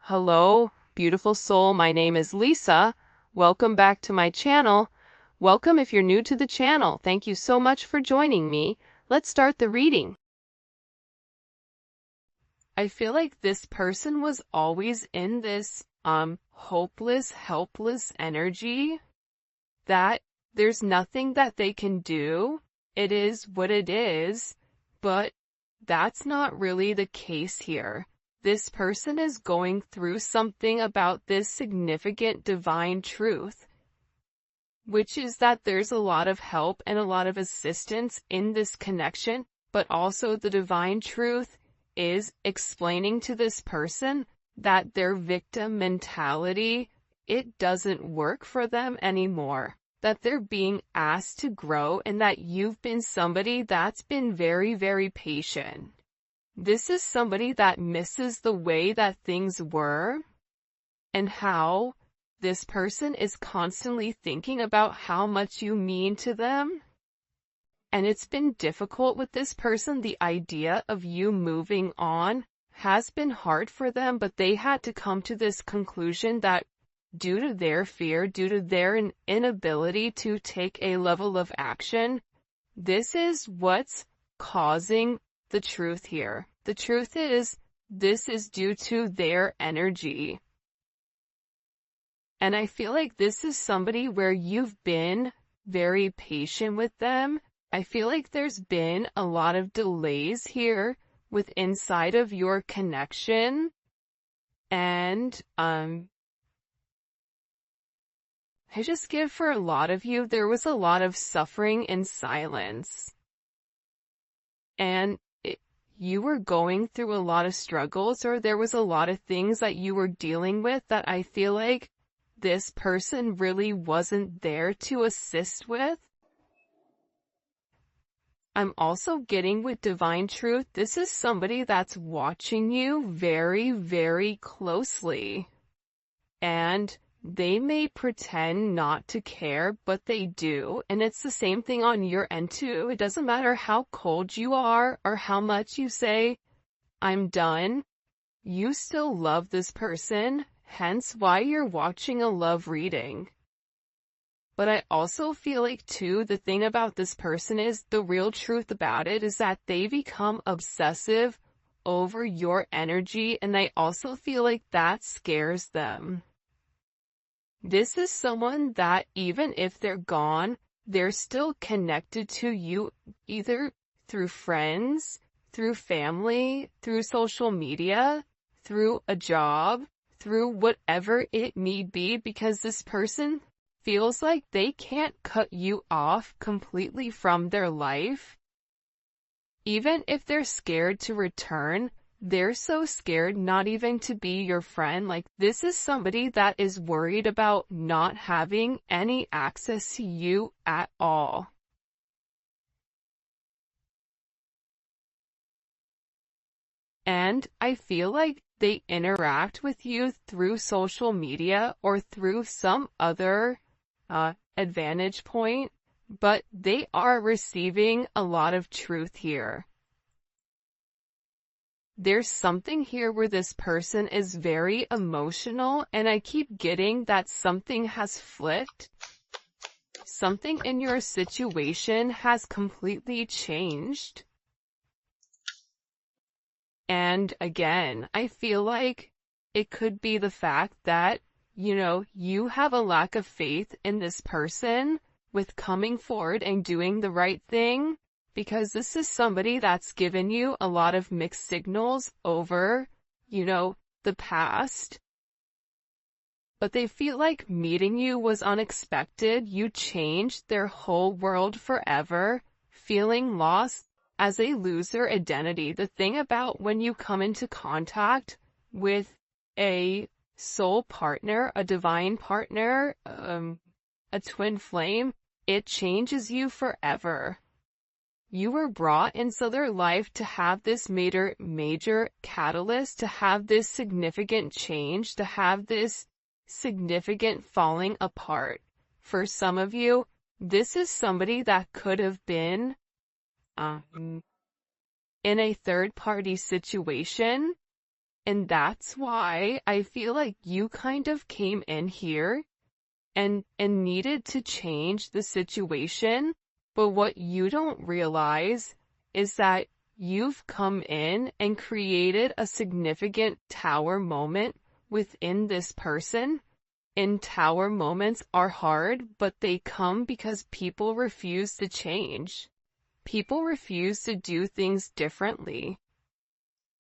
Hello, beautiful soul. My name is Lisa. Welcome back to my channel. Welcome if you're new to the channel. Thank you so much for joining me. Let's start the reading. I feel like this person was always in this hopeless, helpless energy that there's nothing that they can do. It is what it is, but that's not really the case here. This person is going through something about this significant divine truth, which is that there's a lot of help and a lot of assistance in this connection, but also the divine truth is explaining to this person that their victim mentality, it doesn't work for them anymore, that they're being asked to grow, and that you've been somebody that's been very, very patient. This is somebody that misses the way that things were and how this person is constantly thinking about how much you mean to them. And it's been difficult with this person. The idea of you moving on has been hard for them, but they had to come to this conclusion that due to their fear, due to their inability to take a level of action, this is what's causing the truth here. The truth is, this is due to their energy. And I feel like this is somebody where you've been very patient with them. I feel like there's been a lot of delays here with inside of your connection. And, I just give for a lot of you, there was a lot of suffering in silence. And you were going through a lot of struggles, or there was a lot of things that you were dealing with that I feel like this person really wasn't there to assist with. I'm also getting with divine truth, this is somebody that's watching you very, very closely. And they may pretend not to care, but they do. And it's the same thing on your end too. It doesn't matter how cold you are or how much you say, I'm done. You still love this person, hence why you're watching a love reading. But I also feel like too, the thing about this person is, the real truth about it is that they become obsessive over your energy, and I also feel like that scares them. This is someone that even if they're gone, they're still connected to you, either through friends, through family, through social media, through a job, through whatever it may be, because this person feels like they can't cut you off completely from their life. Even if they're scared to return, they're so scared not even to be your friend. Like, this is somebody that is worried about not having any access to you at all. And I feel like they interact with you through social media or through some other advantage point, but they are receiving a lot of truth here. There's something here where this person is very emotional, and I keep getting that something has flipped. Something in your situation has completely changed. And again, I feel like it could be the fact that, you have a lack of faith in this person with coming forward and doing the right thing. Because this is somebody that's given you a lot of mixed signals over, the past. But they feel like meeting you was unexpected. You changed their whole world forever, feeling lost as a loser identity. The thing about when you come into contact with a soul partner, a divine partner, a twin flame, it changes you forever. You were brought into their life to have this major catalyst, to have this significant change, to have this significant falling apart. For some of you, this is somebody that could have been in a third-party situation, And that's why I feel like you kind of came in here and needed to change the situation. But what you don't realize is that you've come in and created a significant tower moment within this person. And tower moments are hard, but they come because people refuse to change. People refuse to do things differently.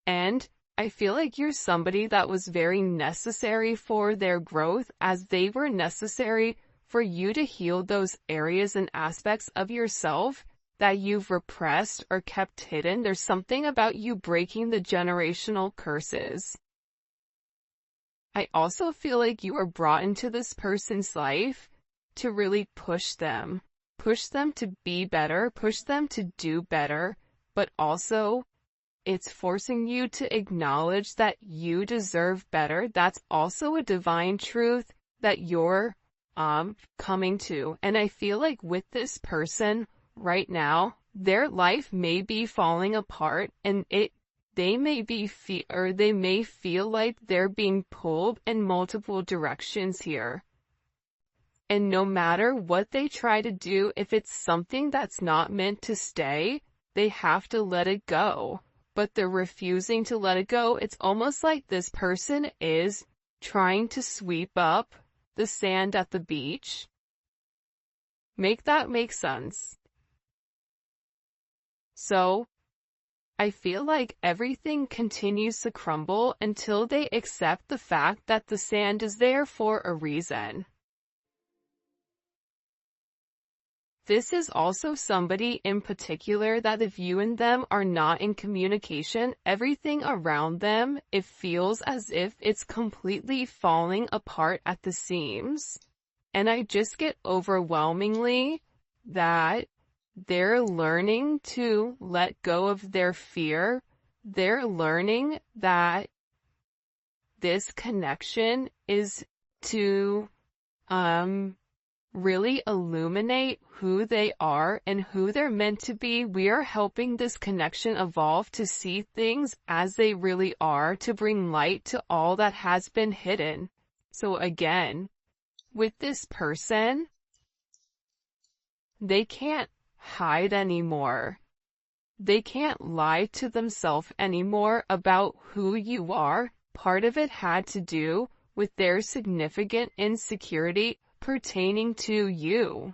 And I feel like you're somebody that was very necessary for their growth, as they were necessary for you to heal those areas and aspects of yourself that you've repressed or kept hidden. There's something about you breaking the generational curses. I also feel like you were brought into this person's life to really push them to be better, push them to do better, but also it's forcing you to acknowledge that you deserve better. That's also a divine truth that you're coming to. And I feel like with this person right now, their life may be falling apart, and they may feel like they're being pulled in multiple directions here. And no matter what they try to do, if it's something that's not meant to stay, they have to let it go. But they're refusing to let it go. It's almost like this person is trying to sweep up the sand at the beach. Make that make sense. So, I feel like everything continues to crumble until they accept the fact that the sand is there for a reason. This is also somebody in particular that if you and them are not in communication, everything around them, it feels as if it's completely falling apart at the seams. And I just get overwhelmingly that they're learning to let go of their fear. They're learning that this connection is to, really illuminate who they are and who they're meant to be. We are helping this connection evolve to see things as they really are, to bring light to all that has been hidden. So again, with this person, they can't hide anymore. They can't lie to themselves anymore about who you are. Part of it had to do with their significant insecurity pertaining to you.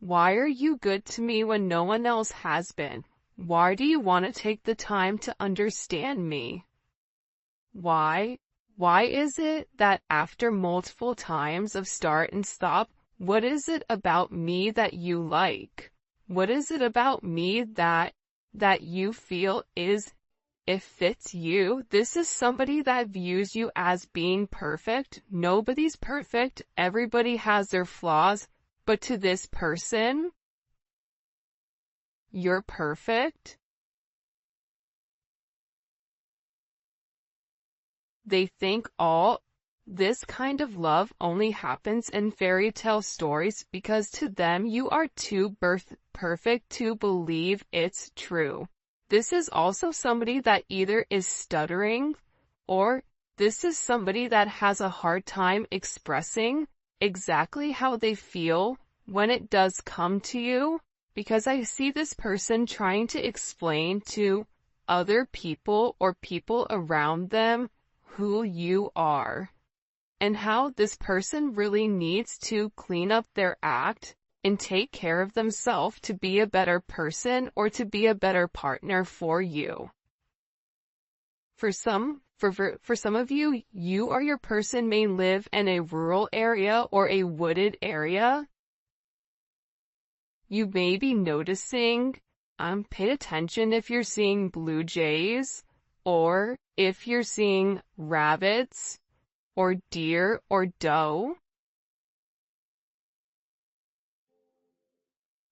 Why are you good to me when no one else has been? Why do you want to take the time to understand me? Why? Why is it that after multiple times of start and stop, what is it about me that you like? What is it about me that you feel it fits you? This is somebody that views you as being perfect. Nobody's perfect. Everybody has their flaws. But to this person, you're perfect. They think all this kind of love only happens in fairy tale stories because to them you are too perfect to believe it's true. This is also somebody that either is stuttering, or this is somebody that has a hard time expressing exactly how they feel when it does come to you, because I see this person trying to explain to other people or people around them who you are, and how this person really needs to clean up their act and take care of themselves to be a better person or to be a better partner for you. For some of you, you or your person may live in a rural area or a wooded area. You may be noticing, pay attention if you're seeing blue jays, or if you're seeing rabbits, or deer, or doe.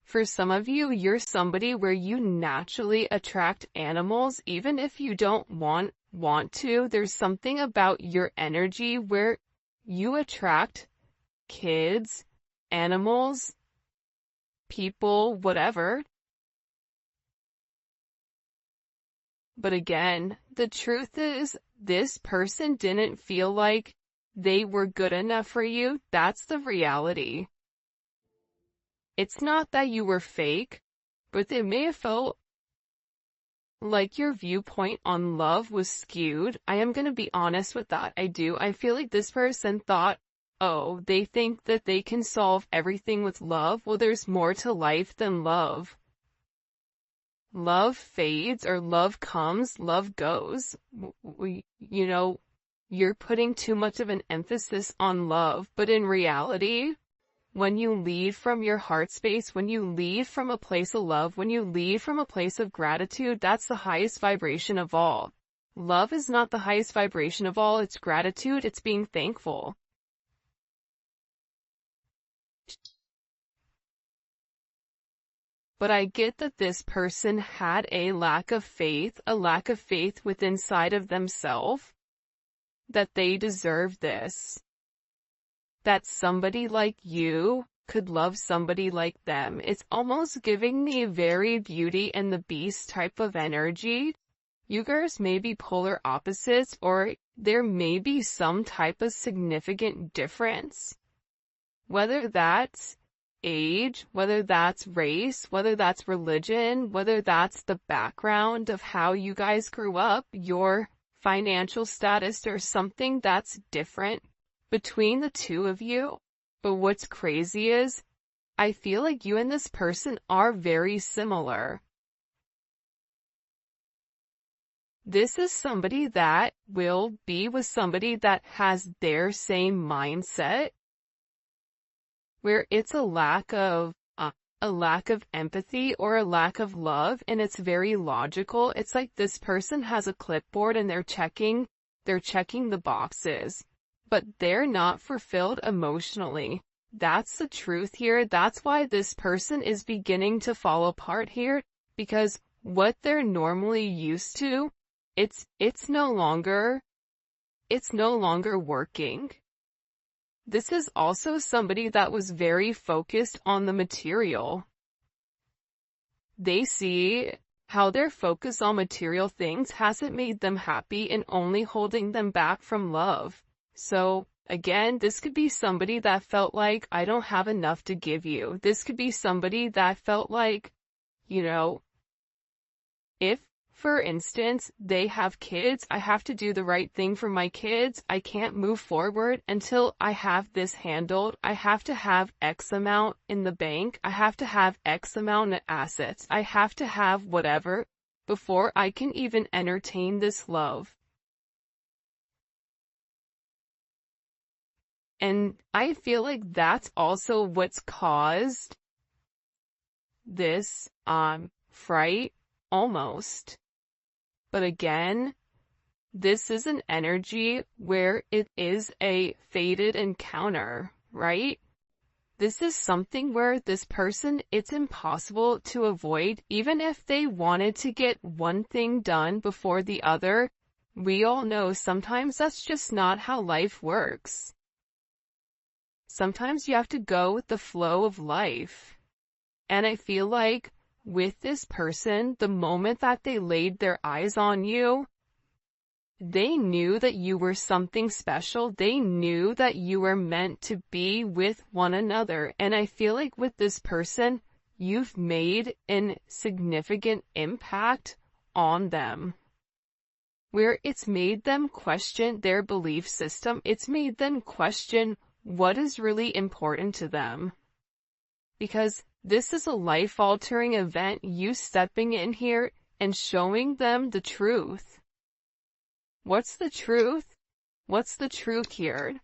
For some of you, you're somebody where you naturally attract animals, even if you don't want to. There's something about your energy where you attract kids, animals, people, whatever. But again, the truth is, this person didn't feel like they were good enough for you. That's the reality. It's not that you were fake, but they may have felt like your viewpoint on love was skewed. I am going to be honest with that. I feel like this person thought, oh, they think that they can solve everything with love. Well, there's more to life than love. Love fades or love comes, love goes. You're putting too much of an emphasis on love, but in reality, when you lead from your heart space, when you lead from a place of love, when you lead from a place of gratitude, that's the highest vibration of all. Love is not the highest vibration of all, it's gratitude, it's being thankful. But I get that this person had a lack of faith within inside of themselves, that they deserve this. That somebody like you could love somebody like them. It's almost giving me very Beauty and the Beast type of energy. You guys may be polar opposites, or there may be some type of significant difference. Whether that's age, whether that's race, whether that's religion, whether that's the background of how you guys grew up, your financial status, or something that's different between the two of you. But what's crazy is, I feel like you and this person are very similar. This is somebody that will be with somebody that has their same mindset, where it's a lack of empathy or a lack of love, and it's very logical. It's like this person has a clipboard and they're checking the boxes, but they're not fulfilled emotionally. That's the truth here. That's why this person is beginning to fall apart here, because what they're normally used to, it's no longer working. This is also somebody that was very focused on the material. They see how their focus on material things hasn't made them happy and only holding them back from love. So, again, this could be somebody that felt like, I don't have enough to give you. This could be somebody that felt like, if, for instance, they have kids, I have to do the right thing for my kids. I can't move forward until I have this handled. I have to have X amount in the bank. I have to have X amount of assets. I have to have whatever before I can even entertain this love. And I feel like that's also what's caused this, fright, almost. But again, this is an energy where it is a fated encounter, right? This is something where this person, it's impossible to avoid. Even if they wanted to get one thing done before the other, we all know sometimes that's just not how life works. Sometimes you have to go with the flow of life. And I feel like with this person, the moment that they laid their eyes on you, they knew that you were something special. They knew that you were meant to be with one another. And I feel like with this person, you've made a significant impact on them, where it's made them question their belief system. It's made them question what is really important to them. Because this is a life-altering event, you stepping in here and showing them the truth. What's the truth? What's the truth here?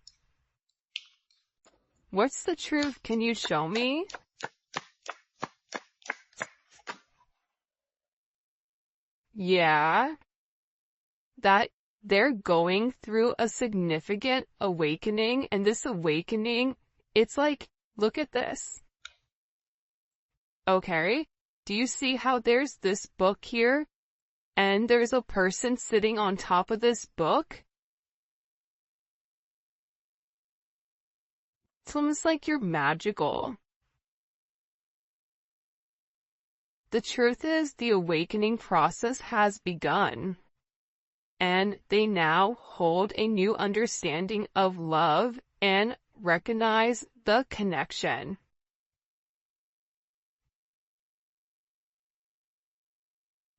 What's the truth? Can you show me? Yeah, that they're going through a significant awakening, and this awakening, it's like, look at this. Okay, do you see how there's this book here, and there's a person sitting on top of this book? It's almost like you're magical. The truth is, the awakening process has begun, and they now hold a new understanding of love and recognize the connection.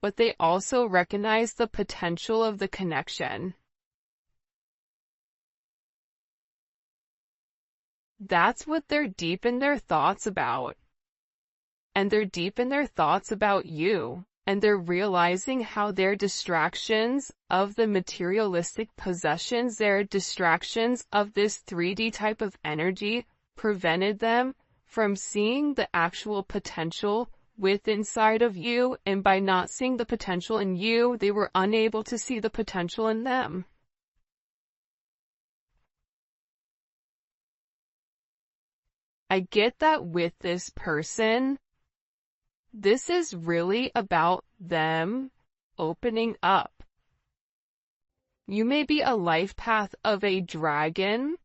But they also recognize the potential of the connection. That's what they're deep in their thoughts about. And they're deep in their thoughts about you. And they're realizing how their distractions of the materialistic possessions, their distractions of this 3D type of energy, prevented them from seeing the actual potential within inside of you. And by not seeing the potential in you, they were unable to see the potential in them. I get that with this person, this is really about them opening up. You may be a life path of a dragon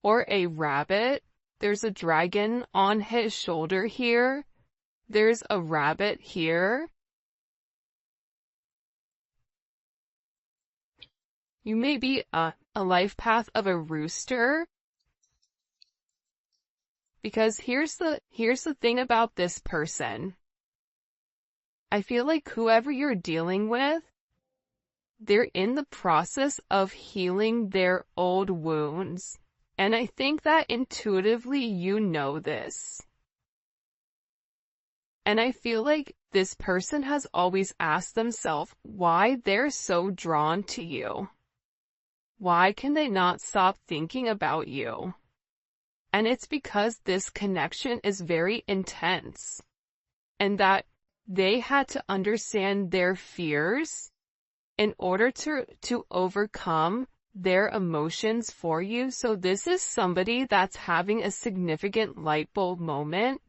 or a rabbit. There's a dragon on his shoulder here. There's a rabbit here. You may be a life path of a rooster. Because here's the thing about this person. I feel like whoever you're dealing with, they're in the process of healing their old wounds. And I think that intuitively you know this. And I feel like this person has always asked themselves why they're so drawn to you. Why can they not stop thinking about you? And it's because this connection is very intense, and that they had to understand their fears in order to overcome their emotions for you. So this is somebody that's having a significant light bulb moment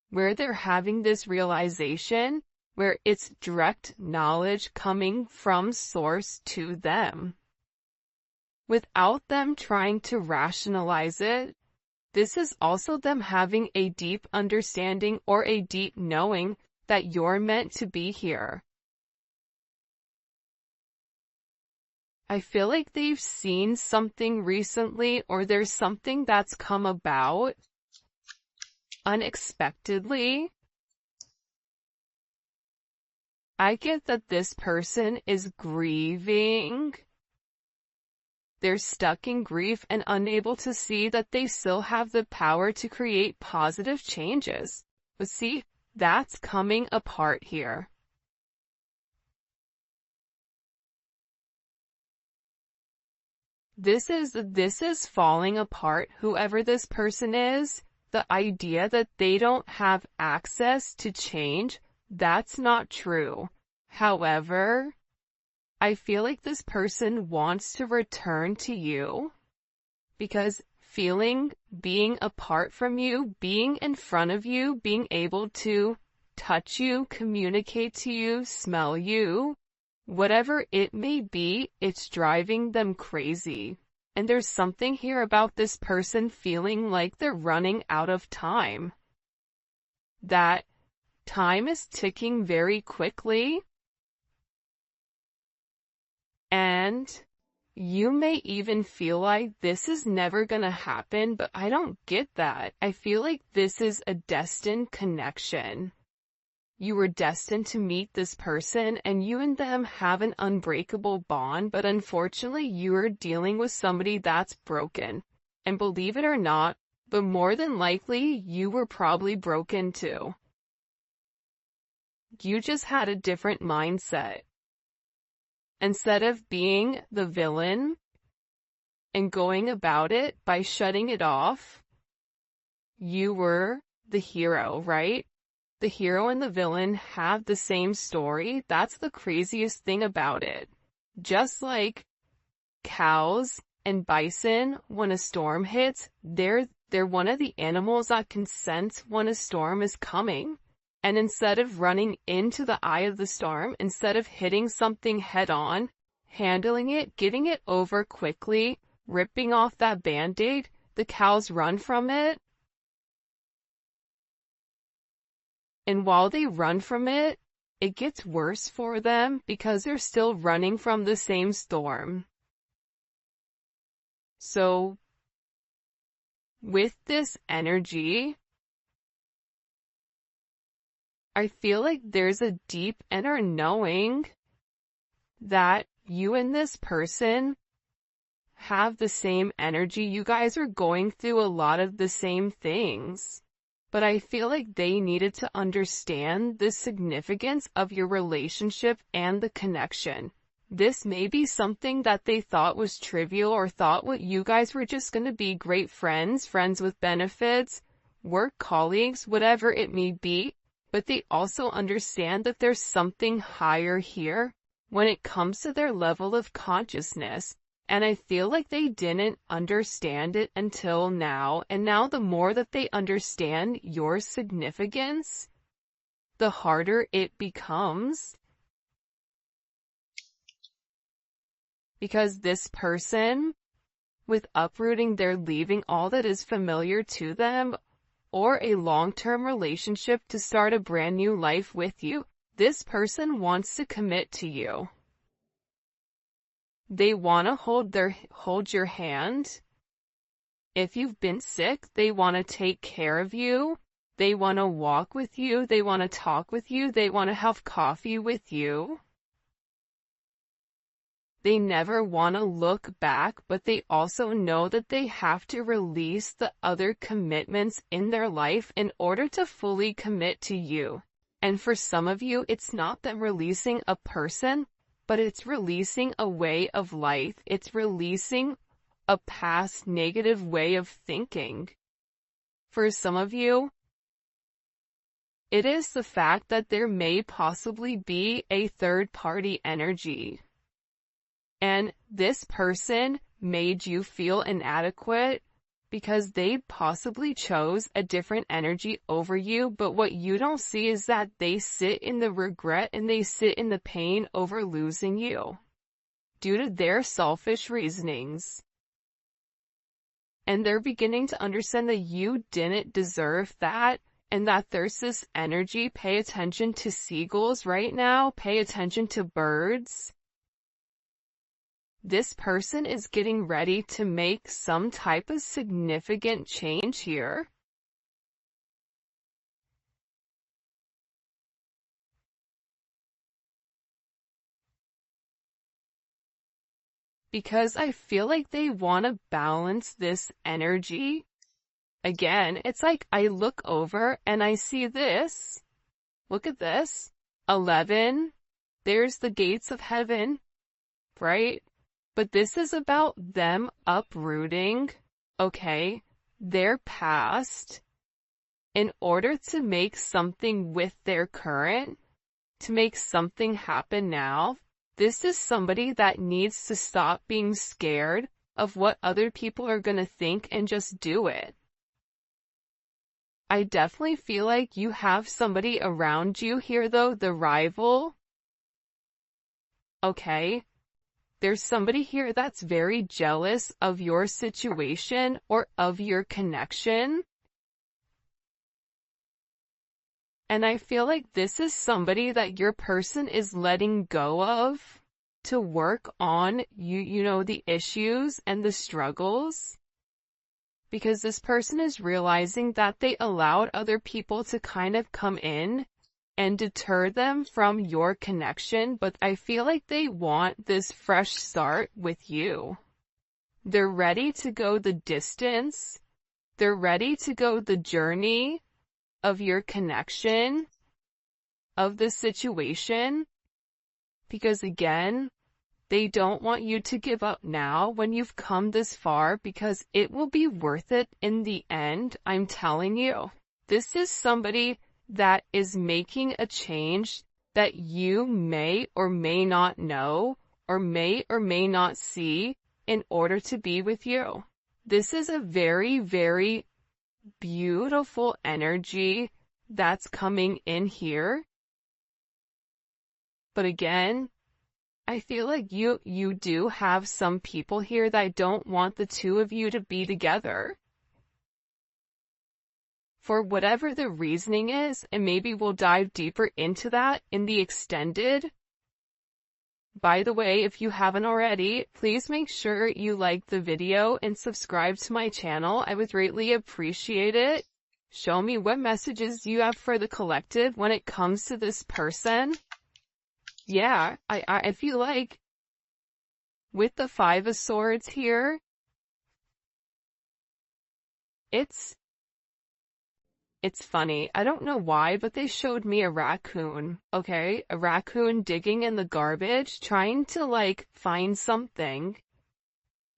where they're having this realization, where it's direct knowledge coming from source to them, without them trying to rationalize it. This is also them having a deep understanding or a deep knowing that you're meant to be here. I feel like they've seen something recently, or there's something that's come about unexpectedly. I get that this person is grieving. They're stuck in grief and unable to see that they still have the power to create positive changes. But see, that's coming apart here. This is falling apart, whoever this person is. The idea that they don't have access to change, that's not true. However, I feel like this person wants to return to you because being apart from you, being in front of you, being able to touch you, communicate to you, smell you, whatever it may be, it's driving them crazy. And there's something here about this person feeling like they're running out of time. That time is ticking very quickly. And you may even feel like this is never gonna happen, but I don't get that. I feel like this is a destined connection. You were destined to meet this person, and you and them have an unbreakable bond, but unfortunately you are dealing with somebody that's broken. And believe it or not, but more than likely you were probably broken too. You just had a different mindset. Instead of being the villain and going about it by shutting it off, you were the hero, right? The hero and the villain have the same story. That's the craziest thing about it. Just like cows and bison, when a storm hits, they're one of the animals that can sense when a storm is coming. And instead of running into the eye of the storm, instead of hitting something head on, handling it, getting it over quickly, ripping off that band-aid, the cows run from it. And while they run from it, it gets worse for them because they're still running from the same storm. So, with this energy, I feel like there's a deep inner knowing that you and this person have the same energy. You guys are going through a lot of the same things. But I feel like they needed to understand the significance of your relationship and the connection. This may be something that they thought was trivial or thought what you guys were just going to be great friends, friends with benefits, work colleagues, whatever it may be. But they also understand that there's something higher here when it comes to their level of consciousness. And I feel like they didn't understand it until now, and now the more that they understand your significance, the harder it becomes. Because this person, with uprooting, they're leaving all that is familiar to them, or a long-term relationship to start a brand new life with you. This person wants to commit to you. They want to hold your hand. If you've been sick, they want to take care of you. They want to walk with you. They want to talk with you. They want to have coffee with you. They never want to look back, but they also know that they have to release the other commitments in their life in order to fully commit to you. And for some of you, it's not them releasing a person, but it's releasing a way of life. It's releasing a past negative way of thinking. For some of you, it is the fact that there may possibly be a third-party energy. And this person made you feel inadequate because they possibly chose a different energy over you, but what you don't see is that they sit in the regret and they sit in the pain over losing you due to their selfish reasonings. And they're beginning to understand that you didn't deserve that, and that there's this energy. Pay attention to seagulls right now. Pay attention to birds. This person is getting ready to make some type of significant change here. Because I feel like they want to balance this energy. Again, it's like I look over and I see this. Look at this. 11. There's the gates of heaven, right? But this is about them uprooting, okay, their past in order to make something with their current, to make something happen now. This is somebody that needs to stop being scared of what other people are going to think and just do it. I definitely feel like you have somebody around you here though, the rival. Okay. There's somebody here that's very jealous of your situation or of your connection. And I feel like this is somebody that your person is letting go of to work on you know, the issues and the struggles. Because this person is realizing that they allowed other people to kind of come in and deter them from your connection, but I feel like they want this fresh start with you. They're ready to go the distance. They're ready to go the journey of your connection, of the situation, because again, they don't want you to give up now when you've come this far, because it will be worth it in the end, I'm telling you. This is somebody that is making a change that you may or may not know or may not see in order to be with you. This is a very, very beautiful energy that's coming in here. But again, I feel like you do have some people here that don't want the two of you to be together. for whatever the reasoning is, and maybe we'll dive deeper into that in the extended. By the way, if you haven't already, please make sure you like the video and subscribe to my channel. I would greatly appreciate it. Show me what messages you have for the collective when it comes to this person. Yeah, I feel like with the Five of Swords here, it's funny. I don't know why, but they showed me a raccoon, okay? A raccoon digging in the garbage, trying to like find something.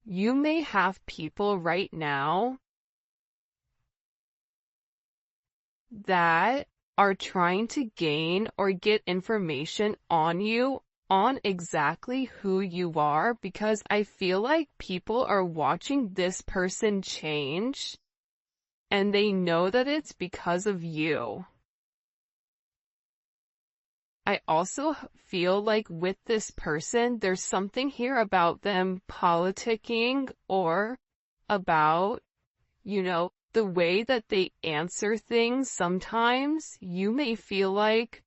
You may have people right now that are trying to gain or get information on you, on exactly who you are, because I feel like people are watching this person change and they know that it's because of you. I also feel like with this person, there's something here about them politicking or about, the way that they answer things. Sometimes you may feel like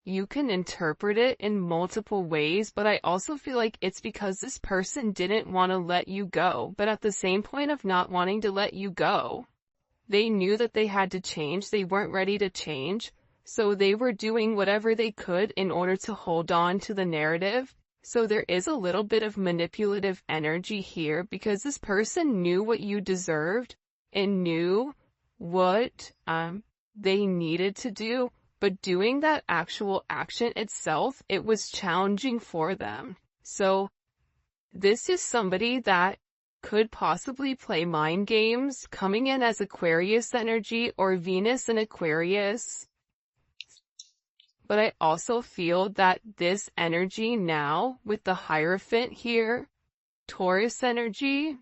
you can interpret it in multiple ways, but I also feel like it's because this person didn't want to let you go. But at the same point of not wanting to let you go, they knew that they had to change. They weren't ready to change. So they were doing whatever they could in order to hold on to the narrative. So there is a little bit of manipulative energy here because this person knew what you deserved and knew what they needed to do, but doing that actual action itself, it was challenging for them. So this is somebody that could possibly play mind games, coming in as Aquarius energy or Venus in Aquarius. But I also feel that this energy now, with the Hierophant here, Taurus energy,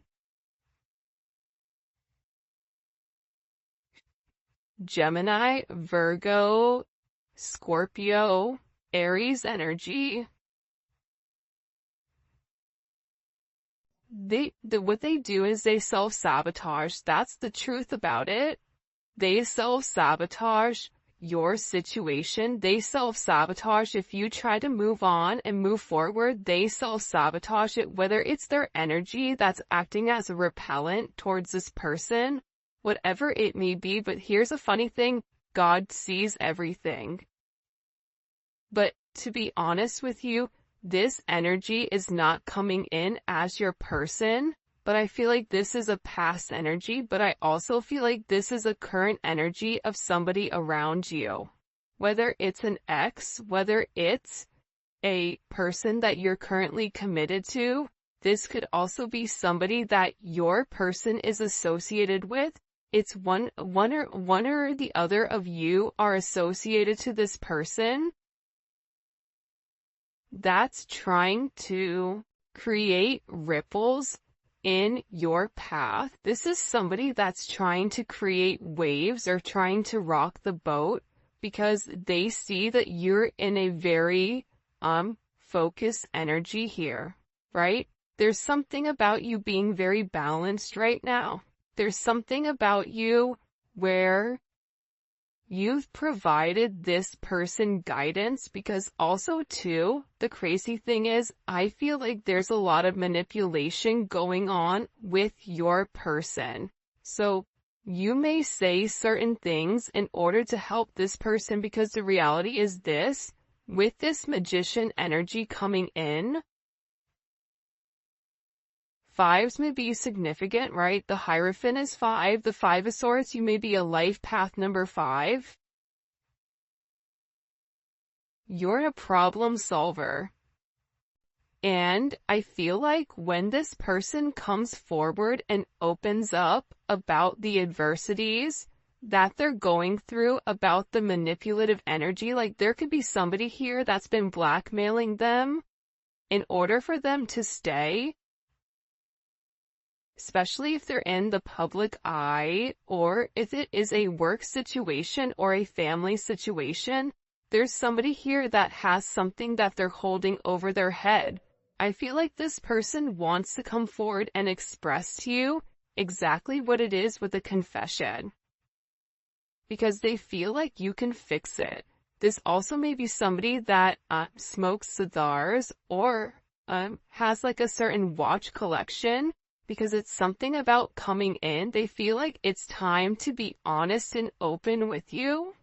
Gemini, Virgo, Scorpio, Aries energy, what they do is they self-sabotage. That's the truth about it. They self-sabotage your situation. They self-sabotage if you try to move on and move forward. They self-sabotage it, whether it's their energy that's acting as a repellent towards this person, whatever it may be. But here's a funny thing, God sees everything. But to be honest with you, this energy is not coming in as your person, but I feel like this is a past energy, but I also feel like this is a current energy of somebody around you. Whether it's an ex, whether it's a person that you're currently committed to, this could also be somebody that your person is associated with. It's one or the other of you are associated to this person that's trying to create ripples in your path. This is somebody that's trying to create waves or trying to rock the boat because they see that you're in a very focused energy here, right? There's something about you being very balanced right now. There's something about you where you've provided this person guidance, because also too, the crazy thing is, I feel like there's a lot of manipulation going on with your person. So you may say certain things in order to help this person, because the reality is this, with this Magician energy coming in, fives may be significant, right? The Hierophant is 5. The Five of Swords, you may be a life path number 5. You're a problem solver. And I feel like when this person comes forward and opens up about the adversities that they're going through, about the manipulative energy, like there could be somebody here that's been blackmailing them in order for them to stay, especially if they're in the public eye, or if it is a work situation or a family situation. There's somebody here that has something that they're holding over their head. I feel like this person wants to come forward and express to you exactly what it is with a confession. because they feel like you can fix it. This also may be somebody that smokes cigars or has like a certain watch collection, because it's something about coming in. They feel like it's time to be honest and open with you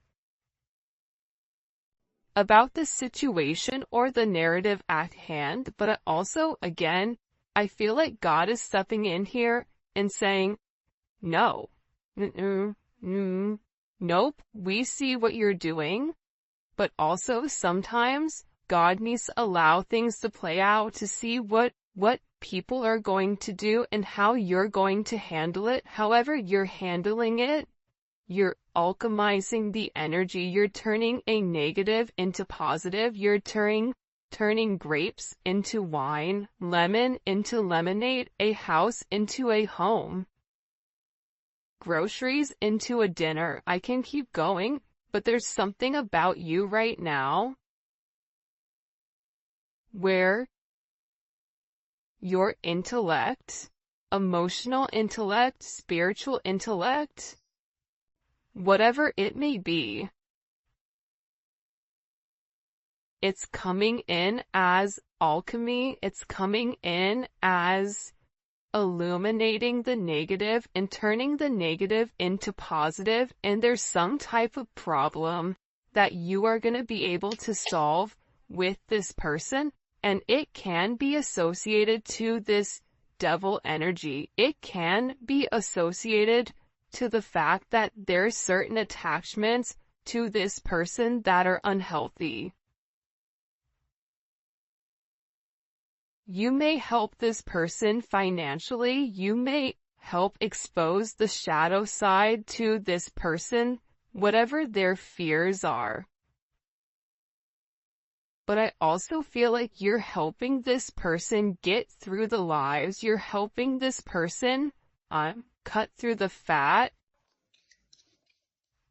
about the situation or the narrative at hand. But also, again, I feel like God is stepping in here and saying, no, nope, we see what you're doing. But also sometimes God needs to allow things to play out to see what people are going to do and how you're going to handle it. However you're handling it, you're alchemizing the energy. You're turning a negative into positive. You're turning grapes into wine, lemon into lemonade, a house into a home, groceries into a dinner. I can keep going, but there's something about you right now where your intellect, emotional intellect, spiritual intellect, whatever it may be, it's coming in as alchemy. It's coming in as illuminating the negative and turning the negative into positive. And there's some type of problem that you are going to be able to solve with this person. And it can be associated to this devil energy. It can be associated to the fact that there's certain attachments to this person that are unhealthy. You may help this person financially. You may help expose the shadow side to this person, whatever their fears are. But I also feel like you're helping this person get through the lies. You're helping this person cut through the fat.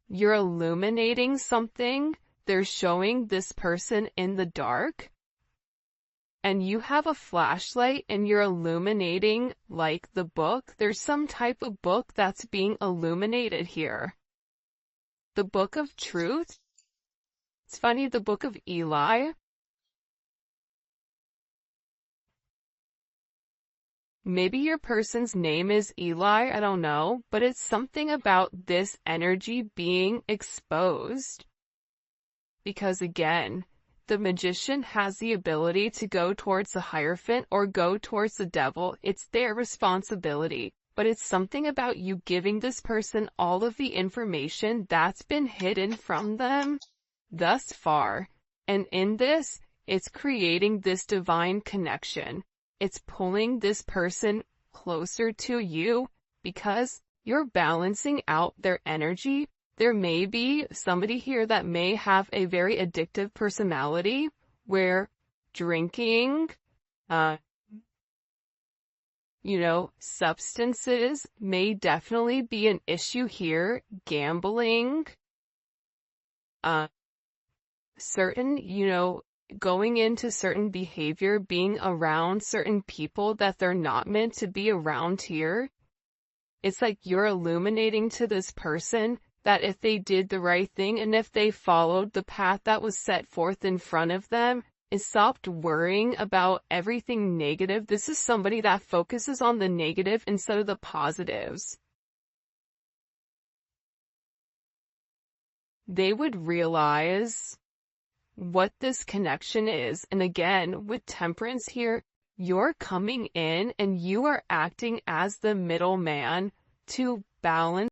You're illuminating something. They're showing this person in the dark. And you have a flashlight and you're illuminating like the book. There's some type of book that's being illuminated here. The book of truth. It's funny, the book of Eli. Maybe your person's name is Eli, I don't know, but it's something about this energy being exposed. Because again, the magician has the ability to go towards the Hierophant or go towards the devil. It's their responsibility. But it's something about you giving this person all of the information that's been hidden from them thus far. And in this, it's creating this divine connection. It's pulling this person closer to you because you're balancing out their energy. There may be somebody here that may have a very addictive personality where drinking, substances may definitely be an issue here. Gambling, certain, going into certain behavior, being around certain people that they're not meant to be around here. It's like you're illuminating to this person that if they did the right thing and if they followed the path that was set forth in front of them and stopped worrying about everything negative. This is somebody that focuses on the negative instead of the positives. They would realize what this connection is. And again, with Temperance here, you're coming in and you are acting as the middleman to balance